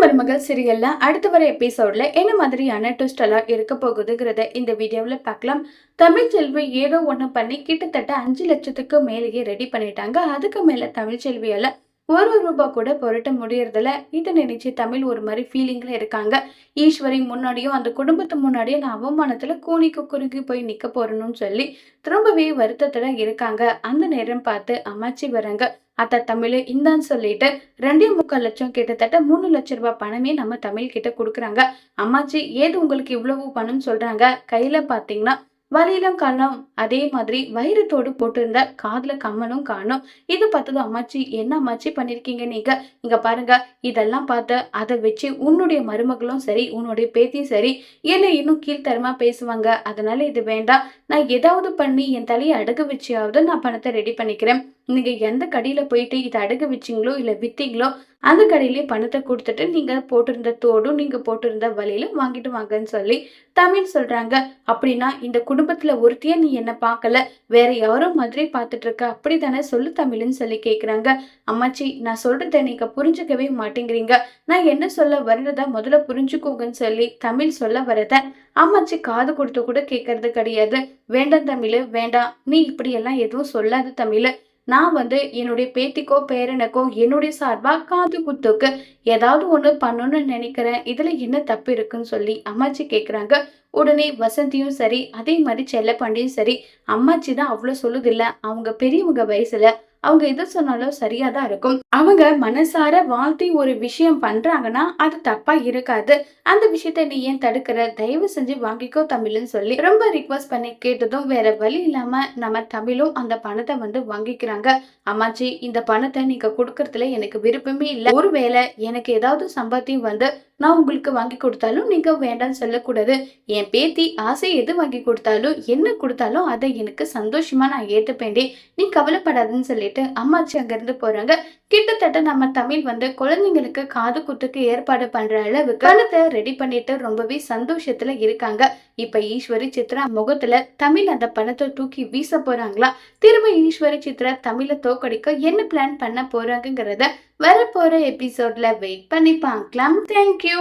மருமகள் சீரியல்ல அடுத்து வர எபிசோட்ல என்ன மாதிரியான ட்விஸ்ட் எல்லாம் இருக்க போகுதுங்கிறத இந்த வீடியோல பார்க்கலாம். தமிழ்ச்செல்வி ஏதோ ஒண்ணு பண்ணி கிட்டத்தட்ட 5 லட்சத்துக்கு மேலேயே ரெடி பண்ணிட்டாங்க. அதுக்கு மேல தமிழ்ச்செல்வியால ரூபா கூட புரட்ட முடியறதில்ல. இதை நினைச்சு தமிழ் ஒரு மாதிரி ஃபீலிங்ல இருக்காங்க. ஈஸ்வரி முன்னாடியும் அந்த குடும்பத்து முன்னாடியும் நான் அவமானத்துல கூனிக்கு குறுகி போய் நிக்க போறேன்னு சொல்லி ரொம்பவே வருத்தத்துல இருக்காங்க. அந்த நேரம் பார்த்து அம்மாச்சி வராங்க. அத்த தமிழ் இந்தான்னு சொல்லிட்டு 2.25 லட்சம் கிட்டத்தட்ட 3 லட்சம் ரூபாய் பணமே நம்ம தமிழ் கிட்ட கொடுக்குறாங்க. அம்மாச்சி ஏது உங்களுக்கு இவ்வளவு பணம் சொல்றாங்க? கையில பாத்தீங்கன்னா வலியிலும் காணும், அதே மாதிரி வைரத்தோடு போட்டிருந்த காதுல கம்மனும் காணும். இது பார்த்ததும் அம்மாச்சி என்ன அம்மாச்சி பண்ணிருக்கீங்க நீங்க? இங்க பாருங்க, இதெல்லாம் பார்த்து அதை வச்சு உன்னுடைய மருமகளும் சரி உன்னுடைய பேத்தியும் சரி என்ன இன்னும் கீழ்த்தரமா பேசுவாங்க. அதனால இது வேண்டாம். நான் ஏதாவது பண்ணி என் தலையை அடகு வச்சியாவது நான் பணத்தை ரெடி பண்ணிக்கிறேன். நீங்க எந்த கடையில போயிட்டு இதை அடகு வச்சிங்களோ இல்ல வித்தீங்களோ அந்த கடையிலேயே பணத்தை கொடுத்துட்டு நீங்க போட்டிருந்த தோடும் நீங்க போட்டிருந்த வலையில வாங்கிட்டு வாங்கன்னு சொல்லி தமிழ் சொல்றாங்க. அப்படின்னா இந்த குடும்பத்துல ஒருத்திய நீ என்ன பார்க்கல, வேற யாரோ மாதிரி பார்த்துட்டு இருக்க, அப்படித்தானே சொல்லு தமிழ்ன்னு சொல்லி கேக்குறாங்க. அம்மாச்சி நான் சொல்றத நீங்க புரிஞ்சுக்கவே மாட்டேங்கிறீங்க. நான் என்ன சொல்ல வர்றதா முதல்ல புரிஞ்சுக்கோங்கன்னு சொல்லி தமிழ் சொல்ல வரத அம்மாச்சி காது கொடுத்து கூட கேட்கறது கிடையாது. வேண்டாம் தமிழ் வேண்டாம், நீ இப்படி எல்லாம் எதுவும் சொல்லாத தமிழ். நான் என்னுடைய பேத்திக்கோ பேரனுக்கோ என்னுடைய சார்பா காது குத்துக்கு ஏதாவது ஒண்ணு பண்ணணும்னு நினைக்கிறேன். இதுல என்ன தப்பு இருக்குன்னு சொல்லி அம்மாச்சி கேக்குறாங்க. உடனே வசந்தியும் சரி அதே மாதிரி செல்லப்பாண்டியும் சரி அம்மாச்சி தான் அவ்வளவு சொல்லுது இல்ல, அவங்க பெரியவங்க வயசுல அவங்க எது சொன்னாலும் சரியாதான் இருக்கும். அவங்க மனசார வாழ்த்தி ஒரு விஷயம் பண்றாங்கன்னா அது தப்பா இருக்காது. அந்த விஷயத்த நீ ஏன் தடுக்கிற? தயவு செஞ்சு வாங்கிக்கோ தமிழ்னு சொல்லி ரொம்ப ரிக்வஸ்ட் பண்ணி கேட்டதும் வேற வழி இல்லாம நம்ம தமிழும் அந்த பணத்தை வாங்கிக்கிறாங்க. அம்மாச்சி இந்த பணத்தை நீங்க கொடுக்கறதுல எனக்கு விருப்பமே இல்லை. ஒருவேளை எனக்கு ஏதாவது சம்பாத்தியம் நான் உங்களுக்கு வாங்கி கொடுத்தாலும் நீங்க வேண்டாம்னு சொல்லக்கூடாது. என் பேத்தி ஆசை எது வாங்கி கொடுத்தாலும் என்ன கொடுத்தாலும் அதை எனக்கு சந்தோஷமா நான் ஏத்துப்பேண்டி, நீ கவலைப்படாதுன்னு சொல்லிட்டு அம்மாச்சி அங்கிருந்து போறாங்க. கிட்டத்தட்ட நம்ம தமிழ் குழந்தைங்களுக்கு காது குத்துக்கு ஏற்பாடு பண்ற அளவுக்கு பணத்தை ரெடி பண்ணிட்டு ரொம்பவே சந்தோஷத்துல இருக்காங்க. இப்ப ஈஸ்வரி சித்ரா முகத்துல தமிழ் அந்த பணத்தை தூக்கி வீச போறாங்களா? திரும்ப ஈஸ்வரி சித்ரா தமிழை தோக்கடிக்க என்ன பிளான் பண்ண போறாங்கிறத வரப்போற எபிசோட்ல வெயிட் பண்ணி பார்க்கலாம். தேங்க்யூ.